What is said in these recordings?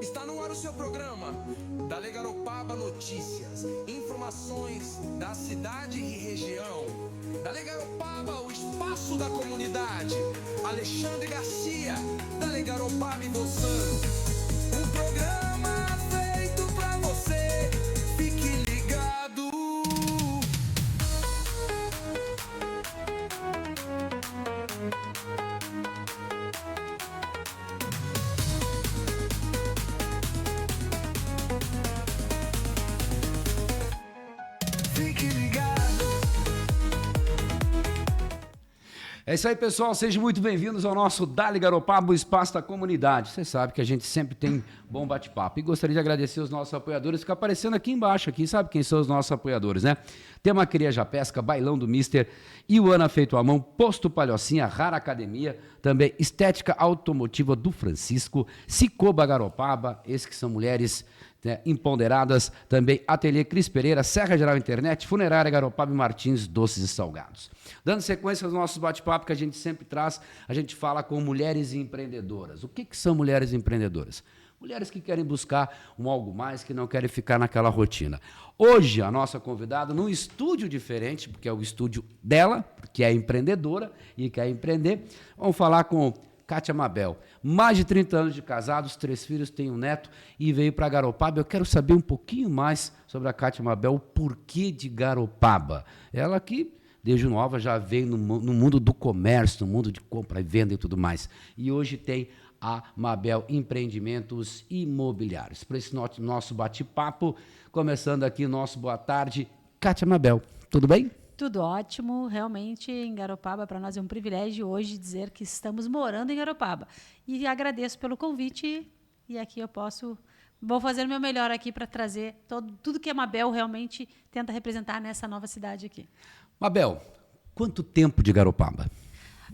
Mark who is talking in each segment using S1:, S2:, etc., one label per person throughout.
S1: Está no ar o seu programa, Dale Garopaba Notícias, informações da cidade e região. Dale Garopaba, o espaço da comunidade. Alexandre Garcia, Dale Garopaba e você. Um programa feito pra você, fique ligado. Fique ligado.
S2: É isso aí, pessoal. Sejam muito bem-vindos ao nosso Dale Garopaba, o espaço da comunidade. Você sabe que a gente sempre tem bom bate-papo. E gostaria de agradecer os nossos apoiadores. Fica aparecendo aqui embaixo, aqui, sabe quem são os nossos apoiadores, né? Temaqueria Já Pesca, Bailão do Mister, Iuana Feito à Mão, Posto Palhocinha, Rara Academia, também Estética Automotiva do Francisco, Cicoba Garopaba, esses que são mulheres, né, empoderadas, também Ateliê Cris Pereira, Serra Geral Internet, Funerária Garopaba e Martins Doces e Salgados. Dando sequência aos nossos bate-papos que a gente sempre traz, a gente fala com mulheres empreendedoras. O que são mulheres empreendedoras? Mulheres que querem buscar um algo mais, que não querem ficar naquela rotina. Hoje, a nossa convidada, num estúdio diferente, porque é o estúdio dela, que é empreendedora e quer empreender, vamos falar com Kátia Mabel. Mais de 30 anos de casados, 3 filhos, tem um neto e veio para Garopaba. Eu quero saber um pouquinho mais sobre a Kátia Mabel, o porquê de Garopaba. Ela que, desde nova, já veio no mundo do comércio, no mundo de compra e venda e tudo mais. E hoje tem a Mabel Empreendimentos Imobiliários. Para esse nosso bate-papo, começando aqui o nosso boa tarde, Kátia Mabel. Tudo bem?
S3: Tudo ótimo, realmente em Garopaba para nós é um privilégio hoje dizer que estamos morando em Garopaba. E agradeço pelo convite e aqui vou fazer o meu melhor aqui para trazer tudo que a Mabel realmente tenta representar nessa nova cidade aqui.
S2: Mabel, quanto tempo de Garopaba?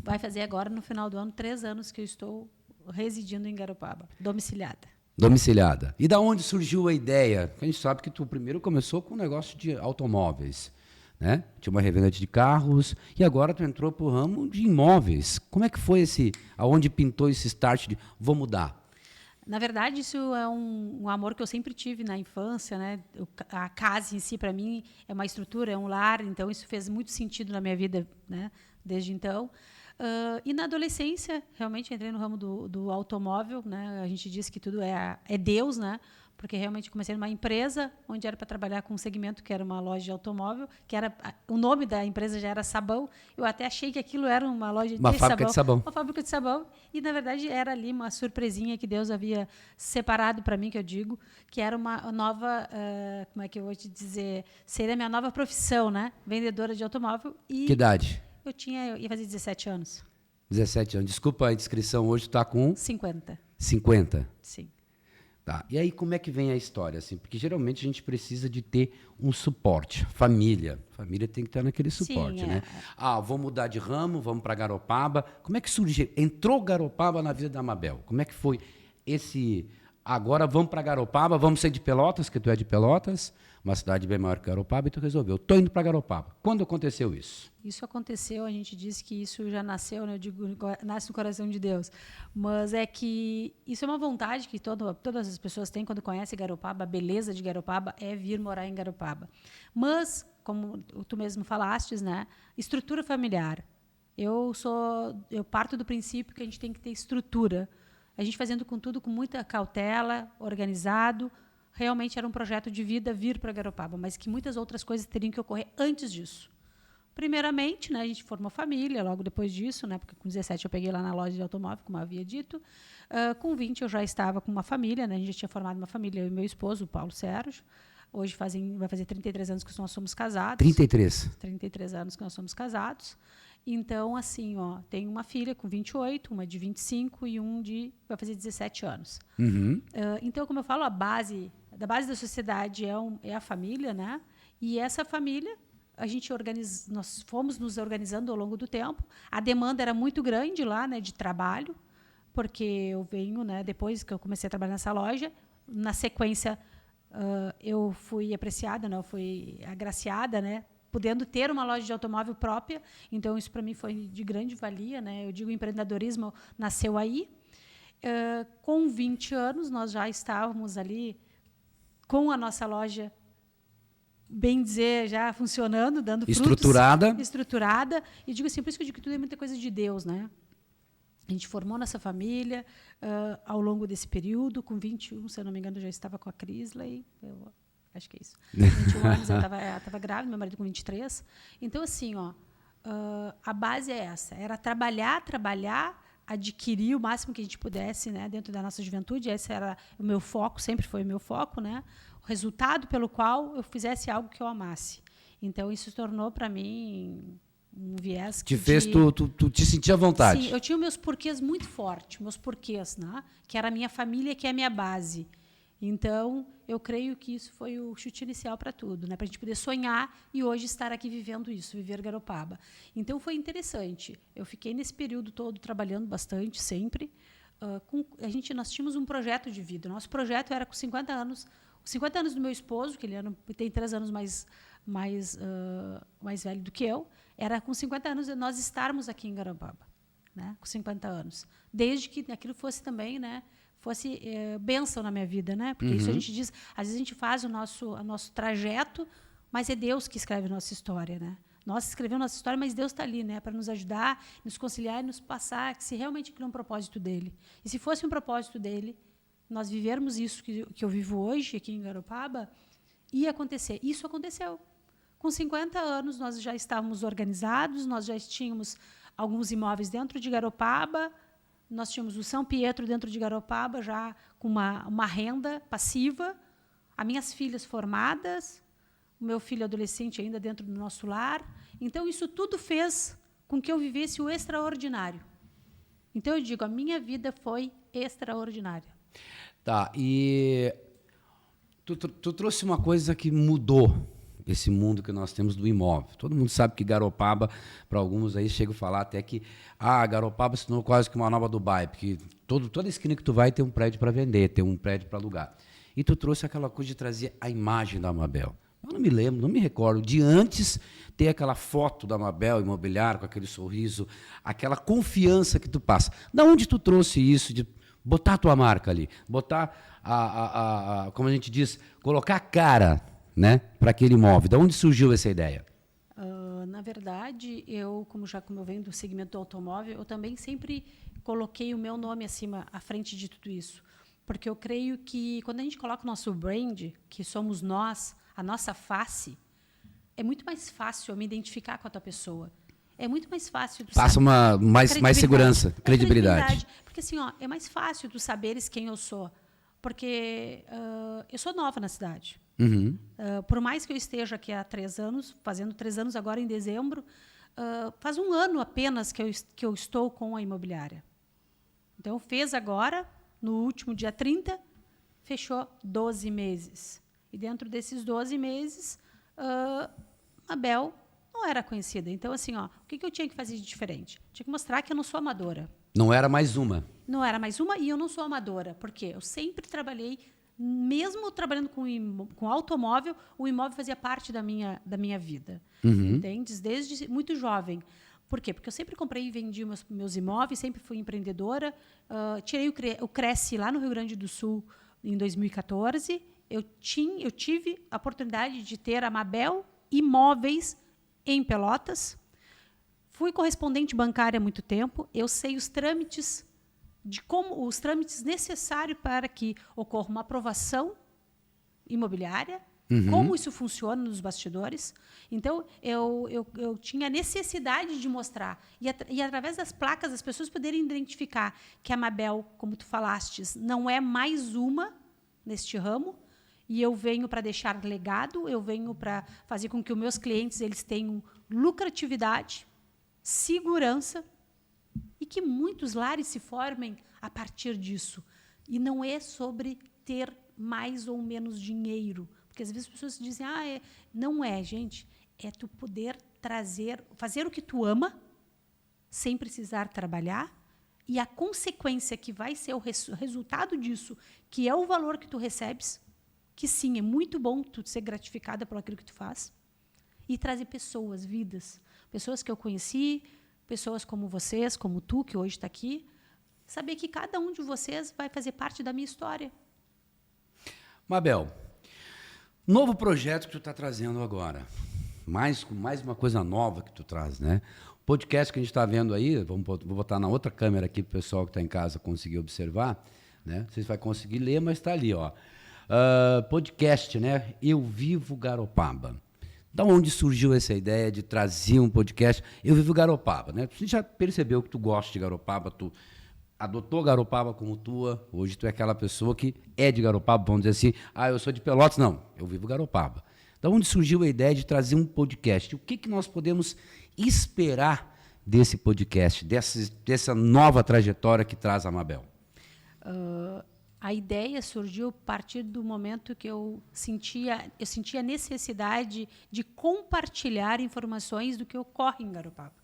S3: Vai fazer agora, no final do ano, 3 anos que eu estou residindo em Garopaba, domiciliada.
S2: Domiciliada. E da onde surgiu a ideia? A gente sabe que tu primeiro começou com um negócio de automóveis, né? Tinha uma revenda de carros e agora tu entrou pro ramo de imóveis. Como é que foi aonde pintou esse start de vou mudar?
S3: Na verdade, isso é um amor que eu sempre tive na infância, né? A casa em si, para mim, é uma estrutura, é um lar, então isso fez muito sentido na minha vida, né? Desde então. E na adolescência, realmente entrei no ramo do automóvel, né? A gente diz que tudo é Deus, né? Porque realmente comecei numa empresa onde era para trabalhar com um segmento que era uma loja de automóvel, o nome da empresa já era Sabão. Eu até achei que aquilo era uma loja
S2: Uma
S3: de
S2: fábrica de sabão.
S3: uma fábrica de sabão, e na verdade era ali uma surpresinha que Deus havia separado para mim, que eu digo, que era uma nova, como é que eu vou te dizer, seria a minha nova profissão, né? Vendedora de automóvel. E
S2: Que idade?
S3: eu ia fazer 17 anos.
S2: 17 anos. Desculpa a indiscrição, hoje tu tá com
S3: 50,
S2: 50.
S3: sim.
S2: Tá. E aí, como é que vem a história? Assim? Porque geralmente a gente precisa de ter um suporte. Família. Família tem que estar naquele suporte,
S3: Sim,
S2: né? Vou mudar de ramo, vamos para Garopaba. Como é que surgiu? Entrou Garopaba na vida da Mabel? Como é que foi esse... Agora vamos para Garopaba, vamos ser de Pelotas, que tu é de Pelotas, uma cidade bem maior que Garopaba, e tu resolveu. Tô indo para Garopaba. Quando aconteceu isso?
S3: Isso aconteceu, a gente diz que isso já nasceu, né? Eu digo, nasce no coração de Deus. Mas é que isso é uma vontade que todas as pessoas têm quando conhecem Garopaba. A beleza de Garopaba é vir morar em Garopaba. Mas, como tu mesmo falastes, né? Estrutura familiar. Eu parto do princípio que a gente tem que ter estrutura. A gente fazendo tudo com muita cautela, organizado. Realmente era um projeto de vida vir para Garopaba, mas que muitas outras coisas teriam que ocorrer antes disso. Primeiramente, né, a gente formou família, logo depois disso, né, porque com 17 eu peguei lá na loja de automóvel, como eu havia dito. Com 20 eu já estava com uma família, né, a gente já tinha formado uma família, eu e meu esposo, o Paulo Sérgio. Hoje vai fazer 33 anos que nós somos casados.
S2: 33.
S3: 33 anos que nós somos casados. Então, assim, tenho uma filha com 28, uma de 25 e vai fazer 17 anos.
S2: Uhum.
S3: Então, como eu falo, da base da sociedade é a família, né? E essa família, nós fomos nos organizando ao longo do tempo. A demanda era muito grande lá, né, de trabalho, porque eu venho, né, depois que eu comecei a trabalhar nessa loja, na sequência eu fui apreciada, né, eu fui agraciada, né, podendo ter uma loja de automóvel própria. Então, isso para mim foi de grande valia, né? Eu digo, o empreendedorismo nasceu aí. Com 20 anos, nós já estávamos ali com a nossa loja, bem dizer, já funcionando, dando
S2: Estruturada.
S3: frutos. Estruturada. E digo assim, por isso que eu digo que tudo é muita coisa de Deus, né? A gente formou nossa família ao longo desse período. Com 21, se eu não me engano, eu já estava com a Crisley. Eu acho que é isso. 21 anos, eu estava grávida, meu marido com 23. Então, assim, a base é essa. Era trabalhar, adquirir o máximo que a gente pudesse, né, dentro da nossa juventude. Esse era o meu foco, sempre foi o meu foco, né? O resultado pelo qual eu fizesse algo que eu amasse. Então, isso se tornou, para mim, um viés que...
S2: Te fez tu te sentir à vontade.
S3: Sim, eu tinha meus porquês muito fortes, meus porquês, né? Que era a minha família, que é a minha base. Então, eu creio que isso foi o chute inicial para tudo, né? Para a gente poder sonhar e hoje estar aqui vivendo isso, viver Garopaba. Então, foi interessante. Eu fiquei nesse período todo trabalhando bastante, sempre. Nós tínhamos um projeto de vida. Nosso projeto era com 50 anos. Os 50 anos do meu esposo, que ele tem 3 anos mais velho do que eu, era com 50 anos nós estarmos aqui em Garopaba, né? Com 50 anos. Desde que aquilo fosse também, né? Fosse bênção na minha vida, né? Porque isso a gente diz, às vezes a gente faz o nosso trajeto, mas é Deus que escreve a nossa história, né? Nós escrevemos nossa história, mas Deus está ali, né? Para nos ajudar, nos conciliar e nos passar, se realmente aquilo é um propósito dele. E se fosse um propósito dele, nós vivermos isso que eu vivo hoje aqui em Garopaba, ia acontecer. Isso aconteceu. Com 50 anos, nós já estávamos organizados, nós já tínhamos alguns imóveis dentro de Garopaba, nós tínhamos o São Pietro dentro de Garopaba, já com uma renda passiva, as minhas filhas formadas, o meu filho adolescente ainda dentro do nosso lar. Então, isso tudo fez com que eu vivesse o extraordinário. Então, eu digo, a minha vida foi extraordinária.
S2: Tá, e tu trouxe uma coisa que mudou esse mundo que nós temos do imóvel. Todo mundo sabe que Garopaba, para alguns aí, chega a falar até que Garopaba se tornou quase que uma nova Dubai, porque toda esquina que tu vai tem um prédio para vender, tem um prédio para alugar. E tu trouxe aquela coisa de trazer a imagem da Mabel. Eu não me lembro, não me recordo de antes ter aquela foto da Mabel Imobiliária com aquele sorriso, aquela confiança que tu passa. Da onde tu trouxe isso de botar a tua marca ali, botar como a gente diz, colocar a cara, né, para aquele imóvel? Da onde surgiu essa ideia?
S3: Na verdade, como eu venho do segmento do automóvel, eu também sempre coloquei o meu nome à frente de tudo isso. Porque eu creio que quando a gente coloca o nosso brand, que somos nós, a nossa face, é muito mais fácil eu me identificar com a tua pessoa. É muito mais fácil tu
S2: passa mais segurança, credibilidade.
S3: Porque assim, é mais fácil tu saberes quem eu sou. Porque eu sou nova na cidade.
S2: Uhum.
S3: Por mais que eu esteja aqui há 3 anos, fazendo 3 anos agora em dezembro, faz 1 ano apenas que eu estou com a imobiliária. Então, fez agora, no último dia 30, fechou 12 meses. E dentro desses 12 meses, a Bel não era conhecida. Então, assim, o que eu tinha que fazer de diferente? Tinha que mostrar que eu não sou amadora.
S2: Não era mais uma.
S3: Não era mais uma e eu não sou amadora. Por quê? Eu sempre trabalhei, mesmo trabalhando com automóvel, o imóvel fazia parte da minha vida.
S2: Uhum.
S3: Entendes? Desde muito jovem. Por quê? Porque eu sempre comprei e vendi meus imóveis, sempre fui empreendedora. Tirei o Cresce lá no Rio Grande do Sul em 2014. Eu tive a oportunidade de ter a Mabel Imóveis em Pelotas. Fui correspondente bancária há muito tempo. Eu sei os trâmites necessários para que ocorra uma aprovação imobiliária, como isso funciona nos bastidores. Então, eu tinha necessidade de mostrar. E através das placas, as pessoas poderem identificar que a Mabel, como tu falastes, não é mais uma neste ramo, e eu venho para deixar legado, eu venho para fazer com que os meus clientes eles tenham lucratividade, segurança, e que muitos lares se formem a partir disso. E não é sobre ter mais ou menos dinheiro, porque às vezes as pessoas dizem, não é, gente, é tu poder fazer o que tu ama, sem precisar trabalhar, e a consequência que vai ser o resultado disso, que é o valor que tu recebes, que sim, é muito bom tu ser gratificada por aquilo que tu faz, e trazer pessoas, vidas, pessoas que eu conheci, pessoas como vocês, como tu, que hoje está aqui, saber que cada um de vocês vai fazer parte da minha história.
S2: Mabel, novo projeto que tu está trazendo agora. Mais uma coisa nova que tu traz, né? O podcast que a gente está vendo aí, vou botar na outra câmera aqui para o pessoal que está em casa conseguir observar, né? Vocês vão conseguir ler, mas está ali, ó. Podcast, né? Eu Vivo Garopaba. Da onde surgiu essa ideia de trazer um podcast? Eu Vivo Garopaba, né? Você já percebeu que tu gosta de Garopaba, tu adotou Garopaba como tua, hoje tu é aquela pessoa que é de Garopaba, vamos dizer assim, eu sou de Pelotas, não, eu vivo Garopaba. Da onde surgiu a ideia de trazer um podcast? O que nós podemos esperar desse podcast, dessa nova trajetória que traz a Mabel?
S3: A ideia surgiu a partir do momento que eu sentia a necessidade de compartilhar informações do que ocorre em Garopaba.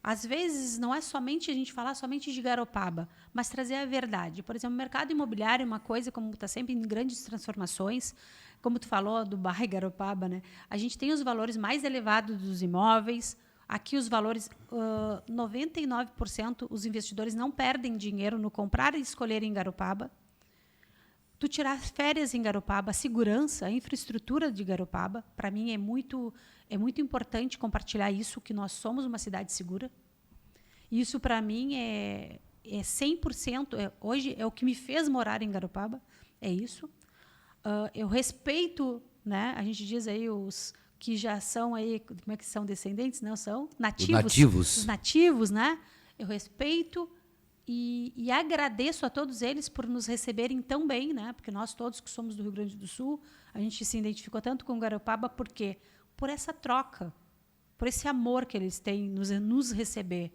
S3: Às vezes, não é somente a gente falar somente de Garopaba, mas trazer a verdade. Por exemplo, o mercado imobiliário é uma coisa, como está sempre em grandes transformações, como tu falou do bairro Garopaba, né? A gente tem os valores mais elevados dos imóveis. Aqui os valores, 99% os investidores não perdem dinheiro no comprar e escolher em Garopaba. Tu tirar férias em Garopaba, a segurança, a infraestrutura de Garopaba, para mim é muito importante compartilhar isso, que nós somos uma cidade segura. Isso, para mim, é 100%. Hoje é o que me fez morar em Garopaba, é isso. Eu respeito, né? A gente diz aí os que já são aí, como é que são descendentes? Não são nativos. Os nativos, né? Eu respeito e agradeço a todos eles por nos receberem tão bem, né? Porque nós todos que somos do Rio Grande do Sul, a gente se identificou tanto com Garopaba, por quê? Por essa troca, por esse amor que eles têm nos receber.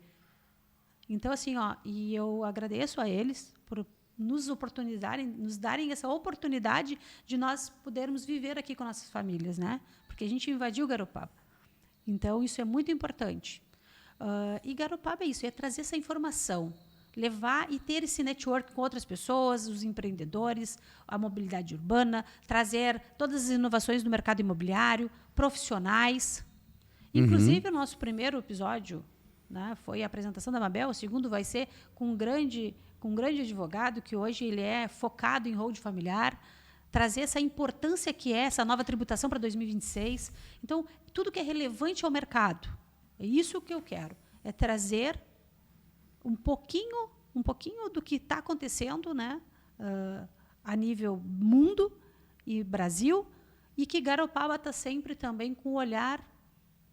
S3: Então, assim, e eu agradeço a eles por nos darem essa oportunidade de nós podermos viver aqui com nossas famílias, né? Porque a gente invadiu Garopaba. Então, isso é muito importante. E Garopaba é isso, é trazer essa informação, levar e ter esse network com outras pessoas, os empreendedores, a mobilidade urbana, trazer todas as inovações do mercado imobiliário, profissionais. Inclusive, o nosso primeiro episódio, né, foi a apresentação da Mabel, o segundo vai ser com um grande advogado, que hoje ele é focado em hold familiar, trazer essa importância que é essa nova tributação para 2026. Então, tudo que é relevante ao mercado, é isso que eu quero, é trazer um pouquinho do que está acontecendo, né, a nível mundo e Brasil, e que Garopaba está sempre também com um olhar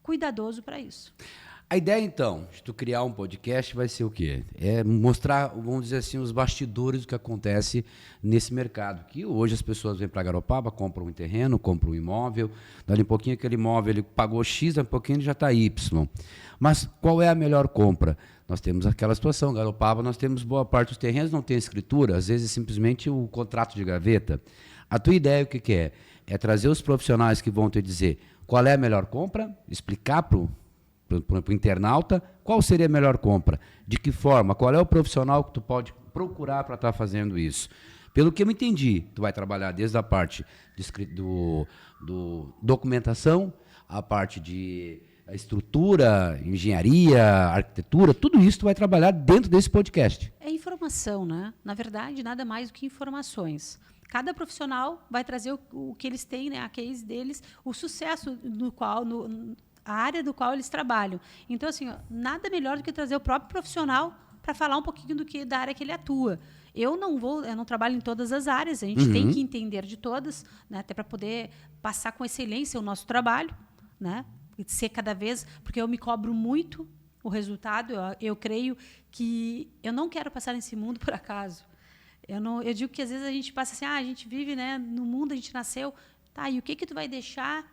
S3: cuidadoso para isso.
S2: A ideia, então, de tu criar um podcast vai ser o quê? É mostrar, vamos dizer assim, os bastidores do que acontece nesse mercado. Que hoje as pessoas vêm para Garopaba, compram um terreno, compram um imóvel, dali um pouquinho aquele imóvel ele pagou X, dali um pouquinho ele já está Y. Mas qual é a melhor compra? Nós temos aquela situação, Garopaba, nós temos boa parte dos terrenos, não tem escritura, às vezes simplesmente o contrato de gaveta. A tua ideia o que é? É trazer os profissionais que vão te dizer qual é a melhor compra, explicar para o internauta qual seria a melhor compra, de que forma, qual é o profissional que tu pode procurar para estar fazendo isso. Pelo que eu entendi, tu vai trabalhar desde a parte do documentação, a parte de estrutura, engenharia, arquitetura, tudo isso tu vai trabalhar dentro desse podcast. É
S3: informação, né? Na verdade, nada mais do que informações. Cada profissional vai trazer o que eles têm, né, a case deles, o sucesso no qual... a área do qual eles trabalham. Então, assim, nada melhor do que trazer o próprio profissional para falar um pouquinho da área que ele atua. Eu não trabalho em todas as áreas, a gente tem que entender de todas, né, até para poder passar com excelência o nosso trabalho, né, e ser cada vez, porque eu me cobro muito o resultado, eu creio que eu não quero passar nesse mundo por acaso. Eu digo que às vezes a gente passa assim, a gente vive, né, no mundo, a gente nasceu, tá, e o que tu vai deixar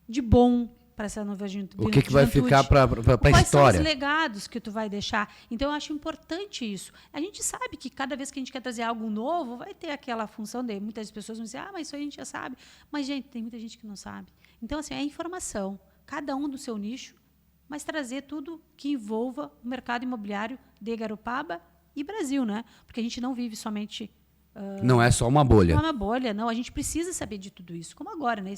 S3: de bom para essa nova juventude?
S2: O que vai ficar para a história?
S3: Quais são os legados que tu vai deixar? Então, eu acho importante isso. A gente sabe que cada vez que a gente quer trazer algo novo, vai ter aquela função de muitas pessoas vão dizer, mas isso a gente já sabe. Mas, gente, tem muita gente que não sabe. Então, assim, é informação. Cada um do seu nicho, mas trazer tudo que envolva o mercado imobiliário de Garopaba e Brasil, né? Porque a gente não vive somente...
S2: não é só uma bolha.
S3: Não é uma bolha, não. A gente precisa saber de tudo isso. Como agora, né?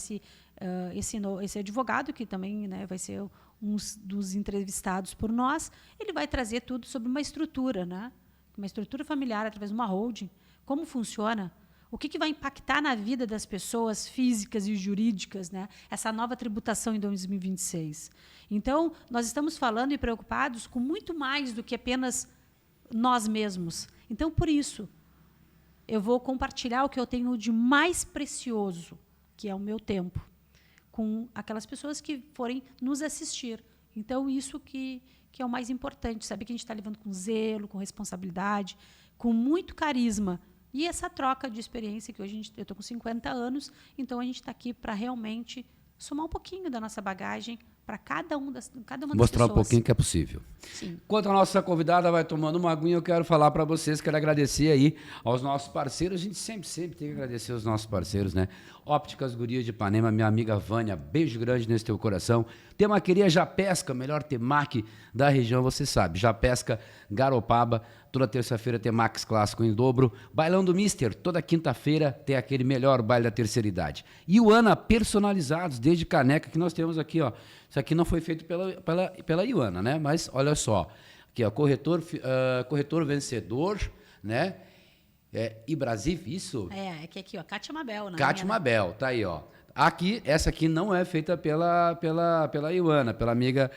S3: Esse advogado, que também, né, vai ser um dos entrevistados por nós, ele vai trazer tudo sobre uma estrutura, né? uma estrutura familiar através de uma holding, como funciona, o que vai impactar na vida das pessoas físicas e jurídicas, né? Essa nova tributação em 2026. Então, nós estamos falando e preocupados com muito mais do que apenas nós mesmos. Então, por isso, eu vou compartilhar o que eu tenho de mais precioso, que é o meu tempo, com aquelas pessoas que forem nos assistir. Então, isso que é o mais importante, saber que a gente está levando com zelo, com responsabilidade, com muito carisma. E essa troca de experiência, que hoje eu estou com 50 anos, então a gente está aqui para realmente somar um pouquinho da nossa bagagem para cada uma das pessoas.
S2: Mostrar um pouquinho que é possível.
S3: Sim.
S2: Enquanto a nossa convidada vai tomando uma aguinha, eu quero falar para vocês, quero agradecer aí aos nossos parceiros. A gente sempre tem que agradecer aos nossos parceiros, né? Ópticas Gurias de Ipanema, minha amiga Vânia, beijo grande nesse teu coração. Temaqueria Japesca, melhor temaki da região, você sabe. Japesca, Garopaba, toda terça-feira Temax clássico em dobro. Bailão do Mister, toda quinta-feira tem aquele melhor baile da terceira idade. E o Ana personalizados, desde caneca que nós temos aqui, ó. Isso aqui não foi feito pela Ioana, né? Mas olha só, aqui ó, corretor vencedor, né? E Brasil, isso?
S3: É que aqui, ó, Kátia Mabel, né?
S2: Kátia Mabel, tá aí, ó. Aqui, essa aqui não é feita pela Ioana, pela amiga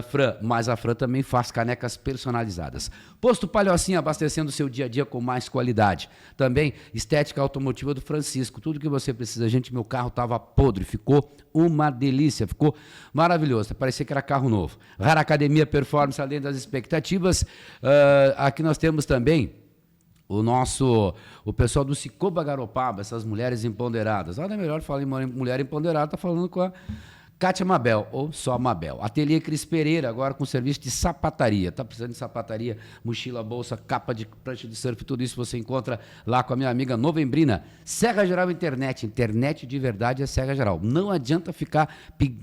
S2: Fran, mas a Fran também faz canecas personalizadas. Posto Palhocinho, abastecendo o seu dia a dia com mais qualidade. Também estética automotiva do Francisco, tudo que você precisa. Gente, meu carro estava podre, ficou uma delícia, ficou maravilhoso, parecia que era carro novo. Rara Academia Performance, além das expectativas. Aqui nós temos também o pessoal do Cicoba Garopaba, essas mulheres empoderadas. Nada melhor falar em mulher empoderada, tá falando com a Kátia Mabel, ou só Mabel. Ateliê Cris Pereira, agora com serviço de sapataria. Tá precisando de sapataria, mochila, bolsa, capa de prancha de surf, tudo isso você encontra lá com a minha amiga Novembrina. Serra Geral Internet. Internet de verdade é Serra Geral. Não adianta ficar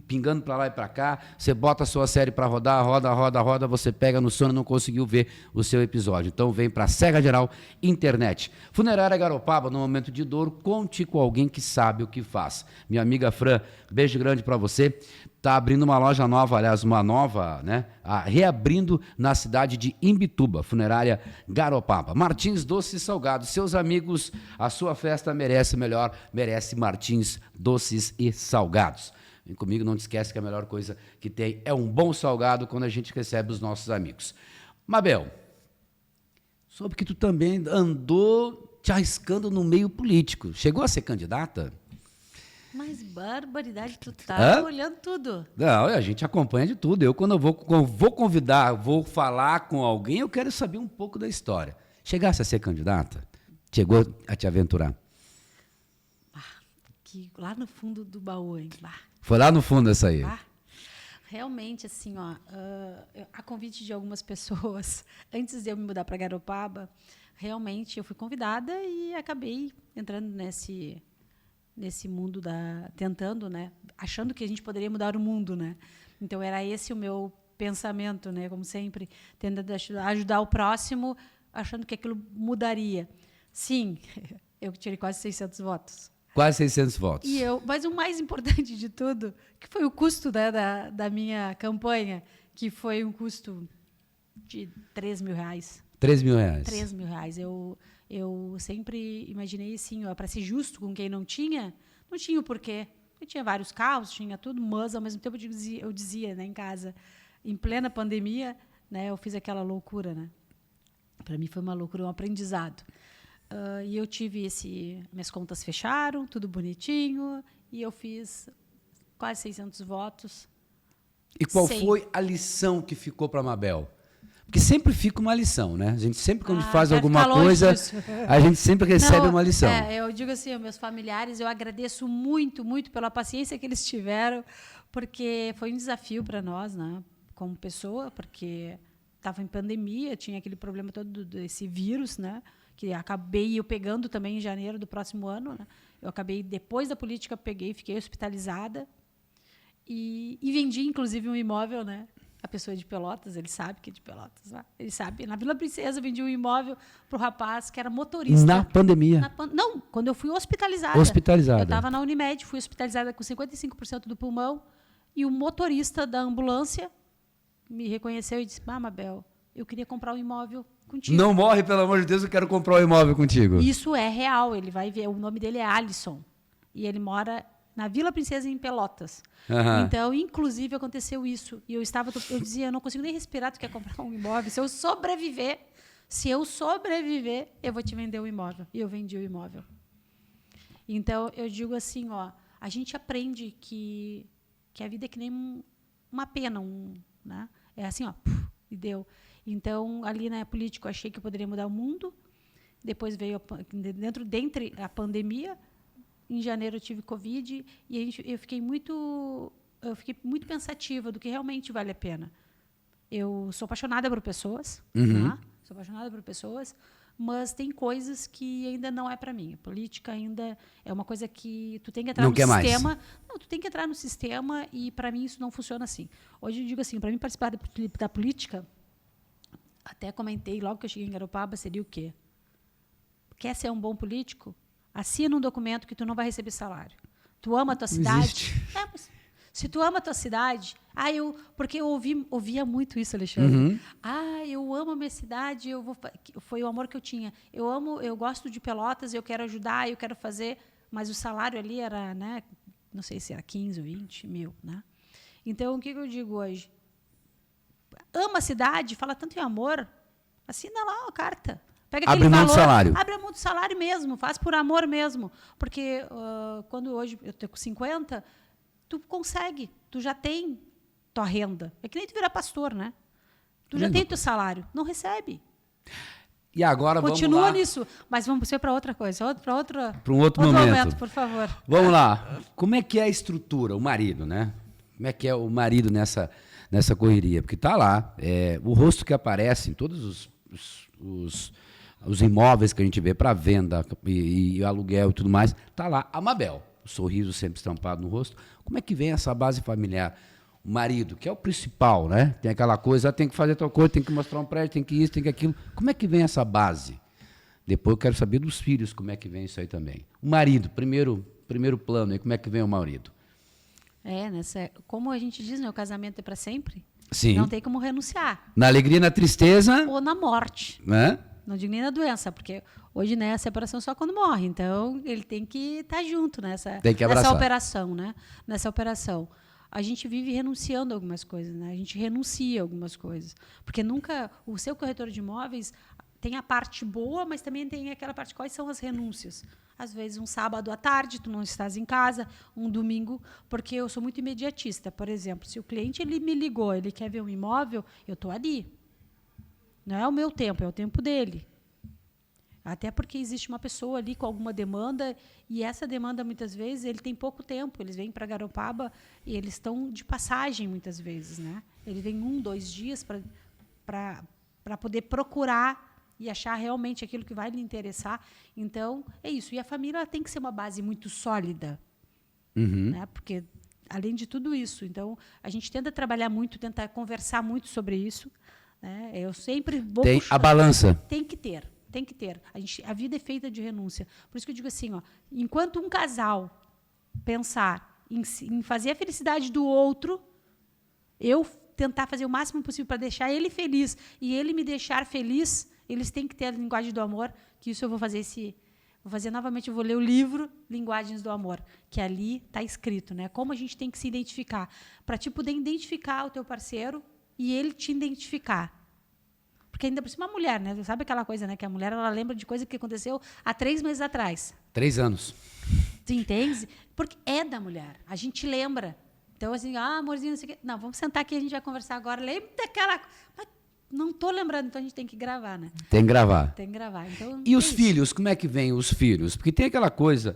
S2: pingando para lá e para cá. Você bota a sua série para rodar, roda, você pega no sono e não conseguiu ver o seu episódio. Então vem para Serra Geral Internet. Funerária Garopaba, no momento de dor, conte com alguém que sabe o que faz. Minha amiga Fran, beijo grande para você. Está abrindo uma loja nova, aliás, uma nova, né? Reabrindo na cidade de Imbituba, Funerária Garopaba. Martins Doces e Salgados, seus amigos, a sua festa merece melhor, merece Martins Doces e Salgados. Vem comigo, não te esquece que a melhor coisa que tem é um bom salgado quando a gente recebe os nossos amigos. Mabel, soube que tu também andou te arriscando no meio político. Chegou a ser candidata?
S3: Mas barbaridade, tu tá olhando tudo.
S2: Não, a gente acompanha de tudo. Eu, quando eu vou convidar, vou falar com alguém, eu quero saber um pouco da história. Chegasse a ser candidata? Chegou a te aventurar?
S3: Lá no fundo do baú, hein?
S2: Foi lá no fundo essa aí.
S3: Realmente, assim, ó, a convite de algumas pessoas, antes de eu me mudar para Garopaba, realmente eu fui convidada e acabei entrando nesse mundo tentando, né, achando que a gente poderia mudar o mundo, né? Então era esse o meu pensamento, né, como sempre, tentando ajudar o próximo, achando que aquilo mudaria. Sim, eu tirei quase 600 votos.
S2: Quase 600 votos.
S3: Mas o mais importante de tudo, que foi o custo, né, da minha campanha, que foi um custo de R$3 mil.
S2: R$3 mil.
S3: 3 mil reais. Eu sempre imaginei assim, para ser justo com quem não tinha o porquê. Eu tinha vários carros, tinha tudo, mas ao mesmo tempo eu dizia, né, em casa, em plena pandemia, né, eu fiz aquela loucura, né? Para mim foi uma loucura, um aprendizado. E eu tive minhas contas fecharam, tudo bonitinho, e eu fiz quase 600 votos.
S2: E qual foi a lição que ficou para a Mabel? Porque sempre fica uma lição, né? A gente sempre, quando faz alguma coisa, a gente sempre recebe uma lição.
S3: Eu digo assim, aos meus familiares, eu agradeço muito, muito pela paciência que eles tiveram, porque foi um desafio para nós, né? Como pessoa, porque estava em pandemia, tinha aquele problema todo desse vírus, né? Que acabei eu pegando também em janeiro do próximo ano, né? Eu acabei, depois da política, fiquei hospitalizada e vendi, inclusive, um imóvel, né? A pessoa é de Pelotas, ele sabe que é de Pelotas. Né? Ele sabe. Na Vila Princesa, eu vendi um imóvel para o rapaz que era motorista.
S2: Na pandemia?
S3: Não, quando eu fui hospitalizada.
S2: Hospitalizada.
S3: Eu estava na Unimed, fui hospitalizada com 55% do pulmão, e o motorista da ambulância me reconheceu e disse, Mabel, eu queria comprar um imóvel contigo.
S2: Não morre, pelo amor de Deus, eu quero comprar um imóvel contigo.
S3: Isso é real, ele vai ver, o nome dele é Alisson, e ele mora na Vila Princesa, em Pelotas.
S2: Aham.
S3: Então, inclusive, aconteceu isso, e eu dizia, eu não consigo nem respirar, tu quer comprar um imóvel? Se eu sobreviver, eu vou te vender o imóvel. E eu vendi o imóvel. Então, eu digo assim, ó, a gente aprende que a vida é que nem uma pena, né? É assim, ó, e deu. Então, ali na política, eu achei que eu poderia mudar o mundo. Depois veio, dentre a pandemia, em janeiro eu tive Covid, e eu fiquei muito pensativa do que realmente vale a pena. Eu sou apaixonada por pessoas, tá? Sou apaixonada por pessoas, mas tem coisas que ainda não é para mim. A política ainda é uma coisa que tu tem que entrar
S2: Não
S3: no
S2: quer mais.
S3: sistema. Não, tu tem que entrar no sistema, e para mim isso não funciona assim. Hoje eu digo assim, para mim participar da política, até comentei logo que eu cheguei em Garopaba, seria o quê? Quer ser um bom político? Assina um documento que tu não vai receber salário. Tu ama a tua cidade?
S2: Existe.
S3: Mas se tu ama a tua cidade... porque eu ouvia muito isso, Alexandre. Eu amo a minha cidade, foi o amor que eu tinha. Eu gosto de Pelotas, eu quero ajudar, eu quero fazer, mas o salário ali era, né, não sei se era 15 ou 20 mil. Né? Então, o que eu digo hoje? Ama a cidade, fala tanto em amor, assina lá a carta. Pega
S2: Abre mão do salário.
S3: Abre mão do salário mesmo, faz por amor mesmo. Porque quando hoje eu estou com 50, tu consegue, tu já tem tua renda. É que nem tu virar pastor, né? Tu já tem teu salário, não recebe.
S2: E agora
S3: Continua
S2: vamos lá.
S3: nisso, mas vamos ser para outra coisa, para
S2: um outro momento,
S3: por favor.
S2: Vamos lá. Como é que é a estrutura, o marido, né? Como é que é o marido nessa correria? Porque tá lá, o rosto que aparece em todos os imóveis que a gente vê para venda e aluguel e tudo mais, tá lá a Mabel, o sorriso sempre estampado no rosto. Como é que vem essa base familiar? O marido, que é o principal, né? Tem aquela coisa, tem que fazer tal coisa, tem que mostrar um prédio, tem que isso, tem que aquilo. Como é que vem essa base? Depois eu quero saber dos filhos, como é que vem isso aí também. O marido, primeiro plano aí, como é que vem o marido?
S3: Como a gente diz, né, o casamento é para sempre.
S2: Sim.
S3: Não tem como renunciar.
S2: Na alegria, na tristeza.
S3: Ou na morte.
S2: Né?
S3: Não digo nem na doença, porque hoje, né, a separação só quando morre. Então, ele tem que estar junto nessa operação, né? Nessa operação. A gente vive renunciando a algumas coisas, né? A gente renuncia a algumas coisas. Porque nunca... O seu corretor de imóveis tem a parte boa, mas também tem aquela parte... Quais são as renúncias? Às vezes, um sábado à tarde, tu não estás em casa, um domingo... Porque eu sou muito imediatista. Por exemplo, se o cliente ele me ligou, ele quer ver um imóvel, eu estou ali. Não é o meu tempo, é o tempo dele. Até porque existe uma pessoa ali com alguma demanda, e essa demanda, muitas vezes, ele tem pouco tempo. Eles vêm para Garopaba e eles estão de passagem, muitas vezes. Né? Ele vem 1, 2 dias para poder procurar e achar realmente aquilo que vai lhe interessar. Então, é isso. E a família tem que ser uma base muito sólida. Né? Porque, além de tudo isso, então, a gente tenta trabalhar muito, tenta conversar muito sobre isso. Né? Eu sempre vou
S2: Tem a balança.
S3: Tem que ter. A vida é feita de renúncia. Por isso que eu digo assim, ó, enquanto um casal pensar em fazer a felicidade do outro, eu tentar fazer o máximo possível para deixar ele feliz e ele me deixar feliz, eles têm que ter a linguagem do amor, que isso eu vou fazer novamente, eu vou ler o livro Linguagens do Amor, que ali está escrito, né? Como a gente tem que se identificar, para te poder identificar o teu parceiro e ele te identificar. Porque ainda por cima a mulher, né? Sabe aquela coisa, né? Que a mulher ela lembra de coisa que aconteceu há 3 meses atrás.
S2: 3 anos.
S3: Tu entende? Porque é da mulher. A gente lembra. Então, assim, amorzinho, não sei o quê. Não, vamos sentar aqui, a gente vai conversar agora. Lembra daquela... Mas não estou lembrando, então a gente tem que gravar, né?
S2: Tem que gravar.
S3: Tem que gravar. Então,
S2: e os filhos, como é que vem os filhos? Porque tem aquela coisa,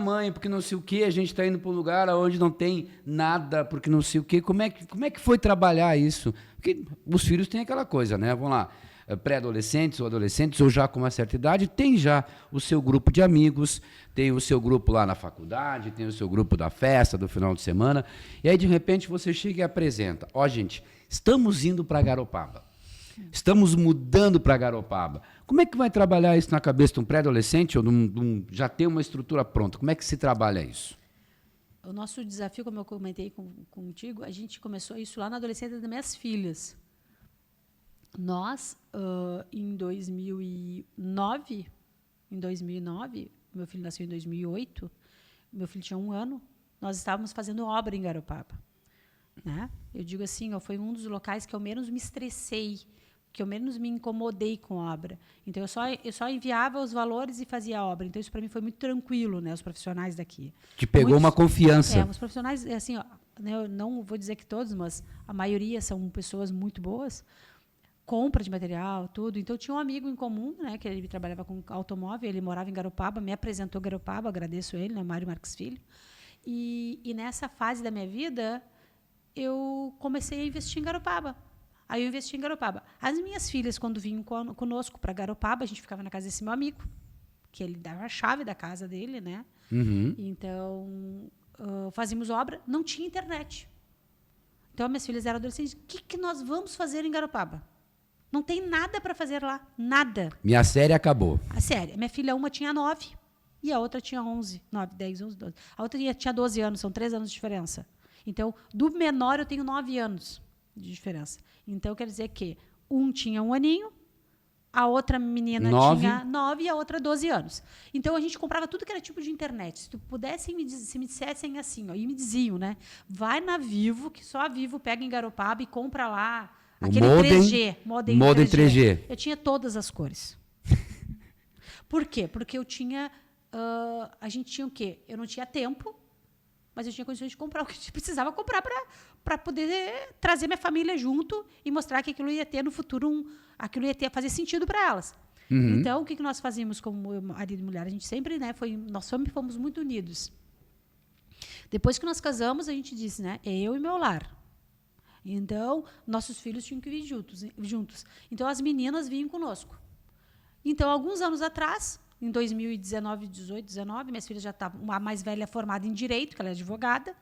S2: mãe, porque não sei o quê, a gente está indo para um lugar onde não tem nada, porque não sei o quê. Como é que foi trabalhar isso? Porque os filhos têm aquela coisa, né? Vamos lá, pré-adolescentes ou adolescentes, ou já com uma certa idade, tem já o seu grupo de amigos, tem o seu grupo lá na faculdade, tem o seu grupo da festa, do final de semana, e aí, de repente, você chega e apresenta. Gente, estamos indo para Garopaba. Estamos mudando para Garopaba. Como é que vai trabalhar isso na cabeça de um pré-adolescente ou já tem uma estrutura pronta? Como é que se trabalha isso?
S3: O nosso desafio, como eu comentei contigo, a gente começou isso lá na adolescência das minhas filhas. Nós, em 2009, meu filho nasceu em 2008, meu filho tinha 1 ano, nós estávamos fazendo obra em Garopaba. Né? Eu digo assim, foi um dos locais que eu menos me estressei, que eu menos me incomodei com a obra. Então, eu só enviava os valores e fazia a obra. Então, isso para mim foi muito tranquilo, né? Os profissionais daqui.
S2: Te pegou uma confiança.
S3: Os profissionais, assim, né, eu não vou dizer que todos, mas a maioria são pessoas muito boas. Compra de material, tudo. Então, eu tinha um amigo em comum, né? Que ele trabalhava com automóvel, ele morava em Garopaba, me apresentou Garopaba, agradeço ele, né? Mário Marques Filho. E nessa fase da minha vida, eu comecei a investir em Garopaba. Aí eu investi em Garopaba. As minhas filhas, quando vinham conosco para Garopaba, a gente ficava na casa desse meu amigo, que ele dava a chave da casa dele, né?
S2: Uhum.
S3: Então, fazíamos obra, não tinha internet. Então, minhas filhas eram adolescentes. O que nós vamos fazer em Garopaba? Não tem nada para fazer lá, nada.
S2: Minha série acabou.
S3: A série. Minha filha, uma tinha 9 e a outra tinha 11, 9, 10, 11, 12. A outra tinha 12 anos, são 3 anos de diferença. Então, do menor eu tenho 9 anos de diferença. Então, quer dizer que um tinha 1 aninho, a outra menina
S2: 9.
S3: tinha 9 e a outra 12 anos. Então, a gente comprava tudo que era tipo de internet. Se tu pudessem se me dissessem assim, e me diziam, né? Vai na Vivo, que só a Vivo pega em Garopaba e compra lá aquele
S2: modem,
S3: 3G. Modem
S2: 3G.
S3: Eu tinha todas as cores. Por quê? Porque eu tinha... a gente tinha o quê? Eu não tinha tempo, mas eu tinha condições de comprar o que a gente precisava comprar para poder trazer minha família junto e mostrar que aquilo ia ter no futuro, aquilo ia fazer sentido para elas.
S2: Uhum.
S3: Então, o que nós fazíamos como marido e mulher? A gente sempre, né, nós sempre fomos muito unidos. Depois que nós casamos, a gente disse, né, eu e meu lar. Então, nossos filhos tinham que vir juntos. Então, as meninas vinham conosco. Então, alguns anos atrás, em 2019, 18, 19, minhas filhas já estavam, a mais velha formada em Direito, que ela é advogada,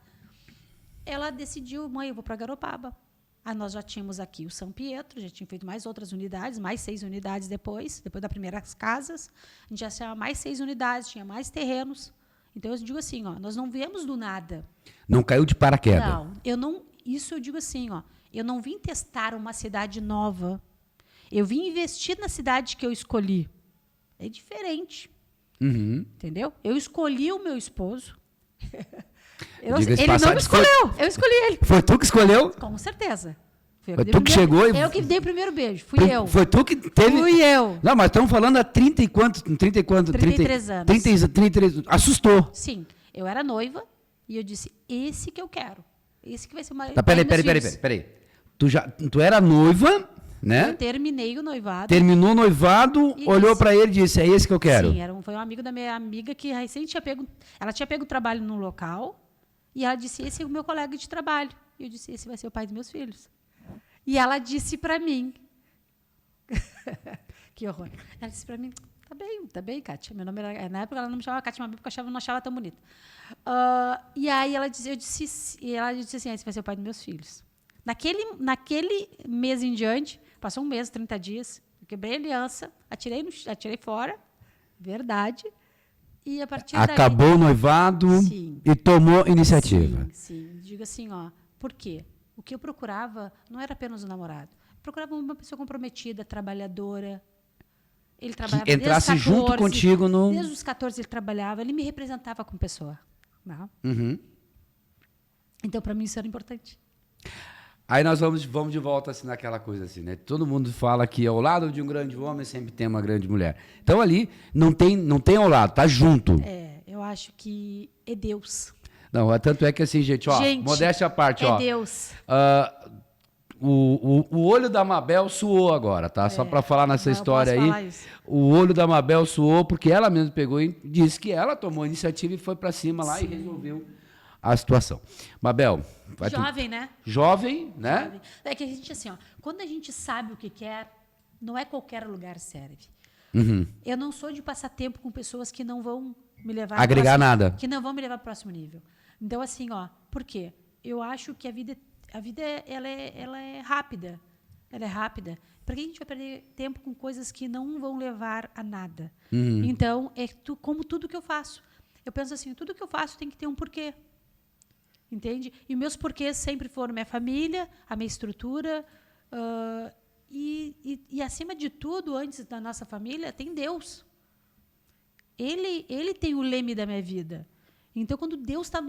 S3: ela decidiu, mãe, eu vou para Garopaba. Aí nós já tínhamos aqui o São Pietro, já tinha feito mais outras unidades, mais 6 unidades depois das primeiras casas. A gente já tinha mais 6 unidades, tinha mais terrenos. Então, eu digo assim, nós não viemos do nada.
S2: Não caiu de paraquedas.
S3: Não, isso eu digo assim, eu não vim testar uma cidade nova. Eu vim investir na cidade que eu escolhi. É diferente.
S2: Uhum.
S3: Entendeu? Eu escolhi o meu esposo. Ele
S2: passar,
S3: não me escolheu. Eu escolhi ele.
S2: Foi tu que escolheu?
S3: Com certeza.
S2: Foi tu que chegou e...
S3: Eu que dei o primeiro beijo. Fui eu.
S2: Foi tu que teve...
S3: Fui eu.
S2: Não, mas estamos falando há 30 e quanto?
S3: 33 anos.
S2: 33. Assustou.
S3: Sim. Eu era noiva e eu disse, esse que eu quero. Esse que vai ser o marido.
S2: Tá, peraí. Tu era noiva, né?
S3: Eu terminei o noivado.
S2: Terminou o noivado, olhou para ele e disse, é esse que eu quero.
S3: Sim, foi um amigo da minha amiga que recém tinha pego... Ela tinha pego trabalho num local e ela disse, esse é o meu colega de trabalho. E eu disse, esse vai ser o pai dos meus filhos. E ela disse para mim... Que horror. Ela disse para mim, tá bem, Kátia. Meu nome era... Na época ela não me chamava Kátia, mas porque eu não achava tão bonita. E aí ela disse assim, esse vai ser o pai dos meus filhos. Naquele mês em diante, passou 1 mês, 30 dias, eu quebrei a aliança, atirei fora, verdade, e a partir daí...
S2: Acabou o noivado e tomou iniciativa.
S3: Sim. Digo assim, por quê? O que eu procurava não era apenas um namorado. Eu procurava uma pessoa comprometida, trabalhadora. Ele trabalhava
S2: que entrasse
S3: desde os 14,
S2: junto contigo no...
S3: Desde os 14 ele trabalhava, ele me representava como pessoa. Não?
S2: Uhum.
S3: Então, para mim, isso era importante.
S2: Aí nós vamos de volta assim, naquela coisa assim, né? Todo mundo fala que ao lado de um grande homem sempre tem uma grande mulher. Então ali não tem ao lado, tá junto.
S3: Eu acho que é Deus.
S2: Não, tanto é que assim, gente, modéstia à parte,
S3: é Deus.
S2: O olho da Mabel suou agora, tá? Só para falar nessa história aí. O olho da Mabel suou porque ela mesma pegou e disse que ela tomou a iniciativa e foi para cima lá e resolveu a situação. Mabel...
S3: Jovem, né?
S2: Jovem, né?
S3: Jovem. É que a gente, assim, quando a gente sabe o que quer, não é qualquer lugar serve.
S2: Uhum.
S3: Eu não sou de passar tempo com pessoas que não vão me levar...
S2: Agregar nada.
S3: Que não vão me levar para o próximo nível. Então, assim, por quê? Eu acho que a vida ela é rápida. Ela é rápida. Para que a gente vai perder tempo com coisas que não vão levar a nada?
S2: Uhum.
S3: Então, como tudo que eu faço. Eu penso assim, tudo que eu faço tem que ter um porquê. Entende? E meus porquês sempre foram minha família, a minha estrutura, E acima de tudo, antes da nossa família, tem Deus. Ele tem o leme da minha vida. Então, quando Deus tá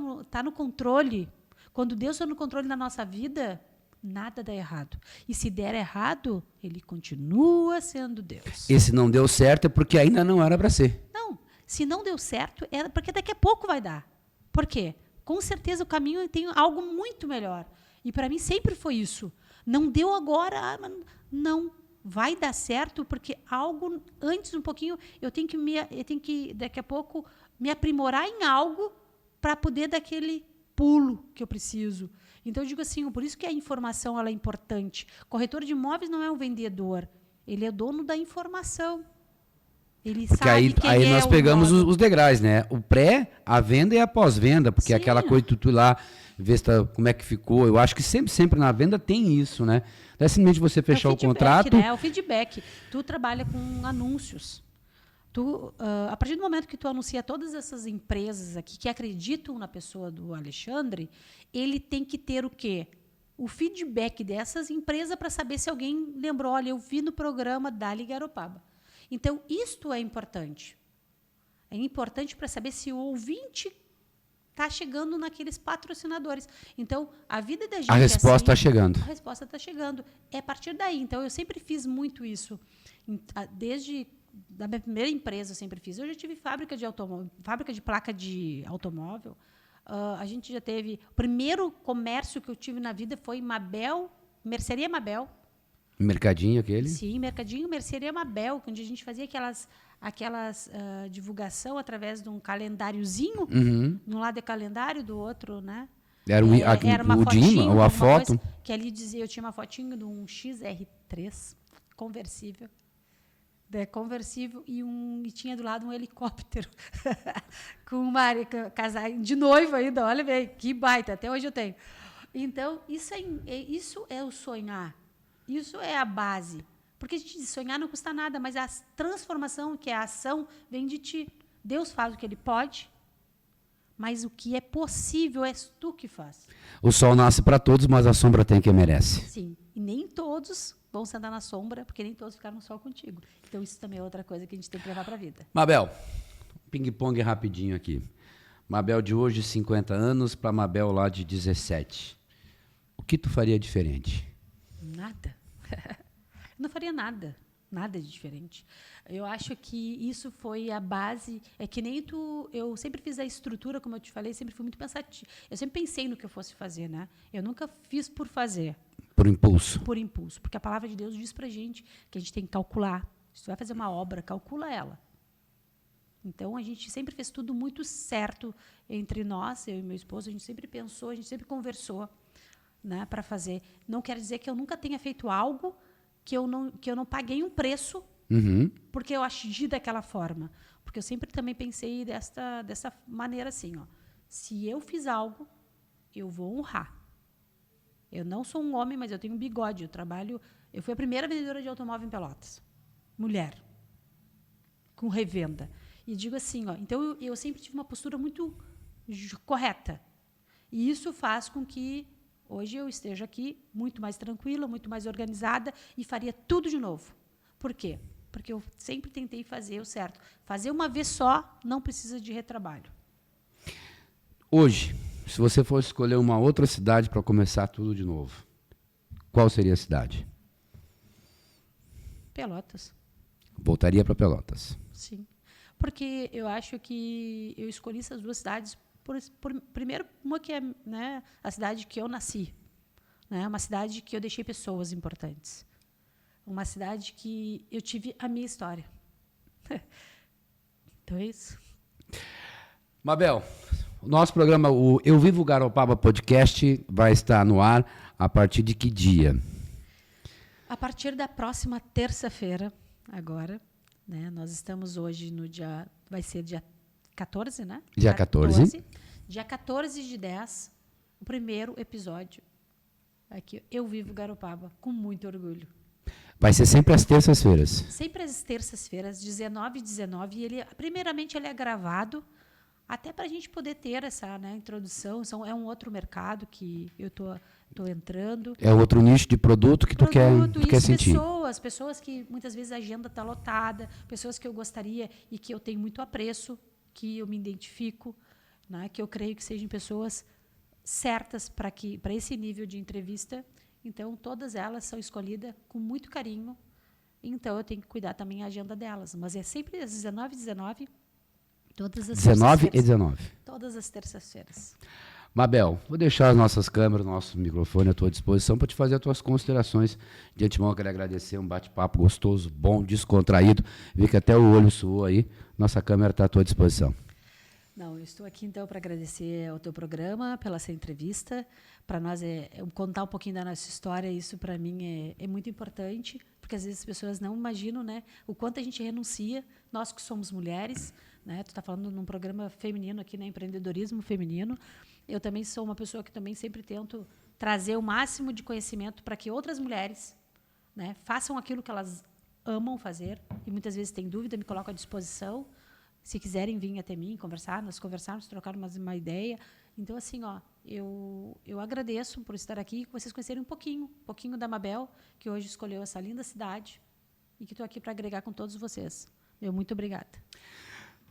S3: no controle, quando Deus está no controle da nossa vida, nada dá errado. E se der errado, ele continua sendo Deus.
S2: E se não deu certo é porque ainda não era para ser.
S3: Não, se não deu certo, é porque daqui a pouco vai dar. Por quê? Com certeza o caminho tem algo muito melhor. E para mim sempre foi isso. Não deu agora, mas não vai dar certo, porque algo antes um pouquinho eu tenho que daqui a pouco me aprimorar em algo para poder dar aquele pulo que eu preciso. Então eu digo assim, por isso que a informação ela é importante. Corretor de imóveis não é um vendedor, ele é dono da informação. Ele
S2: Porque
S3: sabe quem
S2: aí
S3: é
S2: nós
S3: o
S2: pegamos
S3: imóvel.
S2: os degraus, né? O pré, a venda e a pós-venda, porque
S3: Sim.
S2: aquela coisa de tu ir lá, ver se como é que ficou. Eu acho que sempre na venda tem isso, né? Não é simplesmente você fechar o contrato.
S3: Né? É o feedback. Tu trabalha com anúncios. A partir do momento que tu anuncia todas essas empresas aqui que acreditam na pessoa do Alexandre, ele tem que ter o quê? O feedback dessas empresas para saber se alguém lembrou, olha, eu vi no programa Dali Garopaba. Então, isto é importante. É importante para saber se o ouvinte está chegando naqueles patrocinadores. Então, a vida da gente
S2: A resposta está
S3: assim,
S2: chegando.
S3: A resposta está chegando. É a partir daí. Então, eu sempre fiz muito isso. Desde da minha primeira empresa, eu sempre fiz. Eu já tive fábrica de placa de automóvel. A gente já teve... O primeiro comércio que eu tive na vida foi Mabel, Mercearia Mabel.
S2: Mercadinho aquele?
S3: Sim, Mercadinho, Mercearia Mabel, onde a gente fazia aquelas divulgação através de um calendáriozinho.
S2: Uhum.
S3: De um lado é calendário, do outro, né?
S2: Era
S3: uma
S2: o
S3: fotinho,
S2: DIMA, ou a
S3: alguma
S2: foto.
S3: coisa, que ali dizia, eu tinha uma fotinho de um XR3 conversível. Conversível e tinha do lado um helicóptero com uma casal de noivo ainda, olha bem, que baita, até hoje eu tenho. Então, isso é o sonhar. Isso é a base. Porque a gente sonhar não custa nada, mas a transformação, que é a ação, vem de ti. Deus faz o que ele pode, mas o que é possível é tu que faz.
S2: O sol nasce para todos, mas a sombra tem quem merece.
S3: Sim. E nem todos vão sentar na sombra, porque nem todos ficaram no sol contigo. Então, isso também é outra coisa que a gente tem que levar para a vida.
S2: Mabel, ping-pong rapidinho aqui. Mabel de hoje, 50 anos, para Mabel lá de 17. O que tu faria diferente?
S3: Nada. Não faria nada. Nada de diferente. Eu acho que isso foi a base. É que nem tu. Eu sempre fiz a estrutura, como eu te falei, sempre fui muito pensativa. Eu sempre pensei no que eu fosse fazer, né? Eu nunca fiz por fazer.
S2: Por impulso.
S3: Por impulso. Porque a palavra de Deus diz pra gente que a gente tem que calcular. Se tu vai fazer uma obra, calcula ela. Então, a gente sempre fez tudo muito certo entre nós, eu e meu esposo. A gente sempre pensou, a gente sempre conversou, né, para fazer. Não quer dizer que eu nunca tenha feito algo que eu não paguei um preço porque eu agi daquela forma. Porque eu sempre também pensei dessa maneira assim, ó. Se eu fiz algo, eu vou honrar. Eu não sou um homem, mas eu tenho um bigode. Eu fui a primeira vendedora de automóvel em Pelotas. Mulher. Com revenda. E digo assim, ó, então eu sempre tive uma postura muito correta. E isso faz com que hoje eu esteja aqui muito mais tranquila, muito mais organizada e faria tudo de novo. Por quê? Porque eu sempre tentei fazer o certo. Fazer uma vez só não precisa de retrabalho.
S2: Hoje, se você fosse escolher uma outra cidade para começar tudo de novo, qual seria a cidade?
S3: Pelotas.
S2: Voltaria para Pelotas.
S3: Sim. Porque eu acho que eu escolhi essas duas cidades primeiro, uma que é, né, a cidade que eu nasci, né, uma cidade que eu deixei pessoas importantes, uma cidade que eu tive a minha história. Então é isso.
S2: Mabel, o nosso programa, o Eu Vivo Garopaba Podcast, vai estar no ar a partir de que dia?
S3: A partir da próxima terça-feira, agora, né, nós estamos hoje no dia, vai ser dia 14, né?
S2: Dia 14.
S3: Dia 14 de 10, o primeiro episódio. Aqui, Eu Vivo Garopaba, com muito orgulho.
S2: Vai ser sempre às terças-feiras.
S3: Sempre às terças-feiras, 19h19. E primeiramente, ele é gravado, até para a gente poder ter essa, né, introdução. É um outro mercado que eu estou Estou entrando.
S2: É outro nicho de produto que tu quer sentir.
S3: Pessoas que muitas vezes a agenda está lotada, pessoas que eu gostaria e que eu tenho muito apreço, que eu me identifico, né, que eu creio que sejam pessoas certas para esse nível de entrevista. Então, todas elas são escolhidas com muito carinho. Então, eu tenho que cuidar também a agenda delas. Mas é sempre às 19h19, todas as
S2: 19 e 19.
S3: Todas as terças-feiras.
S2: Mabel, vou deixar as nossas câmeras, nosso microfone à tua disposição para te fazer as tuas considerações. De antemão, eu quero agradecer um bate-papo gostoso, bom, descontraído. Vi que até o olho suou aí. Nossa câmera está à tua disposição.
S3: Não, eu estou aqui, então, para agradecer ao teu programa, pela essa entrevista. Para nós, contar um pouquinho da nossa história, isso, para mim, é muito importante, porque, às vezes, as pessoas não imaginam, né, o quanto a gente renuncia, nós que somos mulheres, né, tu está falando num programa feminino aqui, né, empreendedorismo feminino. Eu também sou uma pessoa que também sempre tento trazer o máximo de conhecimento para que outras mulheres, né, façam aquilo que elas amam fazer, e muitas vezes têm dúvida, me colocam à disposição. Se quiserem vir até mim, nós conversarmos, trocar uma ideia. Então, assim, eu agradeço por estar aqui, que vocês conhecerem um pouquinho da Mabel, que hoje escolheu essa linda cidade e que estou aqui para agregar com todos vocês. Muito obrigada.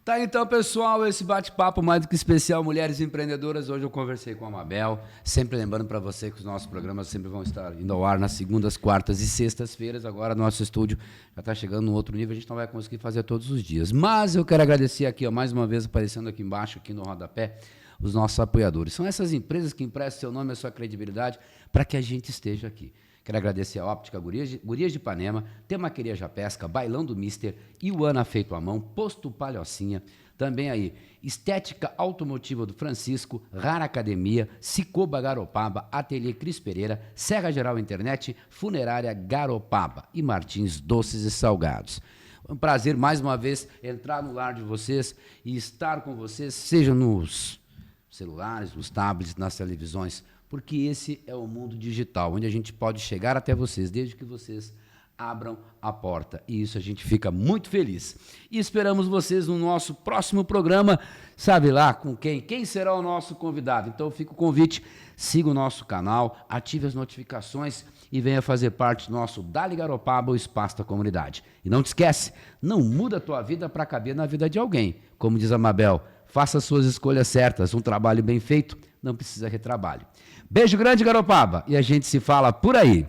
S2: Tá, então, pessoal, esse bate-papo mais do que especial, Mulheres Empreendedoras. Hoje eu conversei com a Mabel, sempre lembrando para você que os nossos programas sempre vão estar indo ao ar nas segundas, quartas e sextas-feiras. Agora, nosso estúdio já está chegando num outro nível, a gente não vai conseguir fazer todos os dias. Mas eu quero agradecer aqui, mais uma vez, aparecendo aqui embaixo, aqui no rodapé, os nossos apoiadores. São essas empresas que emprestam seu nome e a sua credibilidade para que a gente esteja aqui. Quero agradecer a Óptica Gurias de Ipanema, Temaqueria Japesca, Bailão do Mister, Iuana Feito à Mão, Posto Palhocinha, também aí Estética Automotiva do Francisco, Rara Academia, Cicoba Garopaba, Ateliê Cris Pereira, Serra Geral Internet, Funerária Garopaba e Martins Doces e Salgados. É um prazer, mais uma vez, entrar no lar de vocês e estar com vocês, seja nos celulares, nos tablets, nas televisões, porque esse é o mundo digital, onde a gente pode chegar até vocês, desde que vocês abram a porta. E isso a gente fica muito feliz. E esperamos vocês no nosso próximo programa, sabe lá com quem? Quem será o nosso convidado? Então fica o convite, siga o nosso canal, ative as notificações e venha fazer parte do nosso Dali Garopaba, o espaço da comunidade. E não te esquece, não muda a tua vida para caber na vida de alguém. Como diz a Mabel, faça as suas escolhas certas, um trabalho bem feito não precisa retrabalho. Beijo grande, Garopaba, e a gente se fala por aí.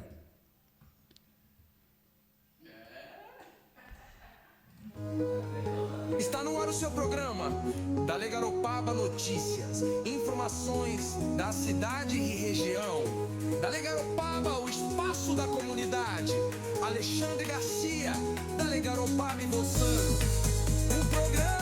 S1: Está no ar o seu programa, Dali Garopaba Notícias, informações da cidade e região. Dali Garopaba, o espaço da comunidade. Alexandre Garcia, Dali Garopaba e você. Um programa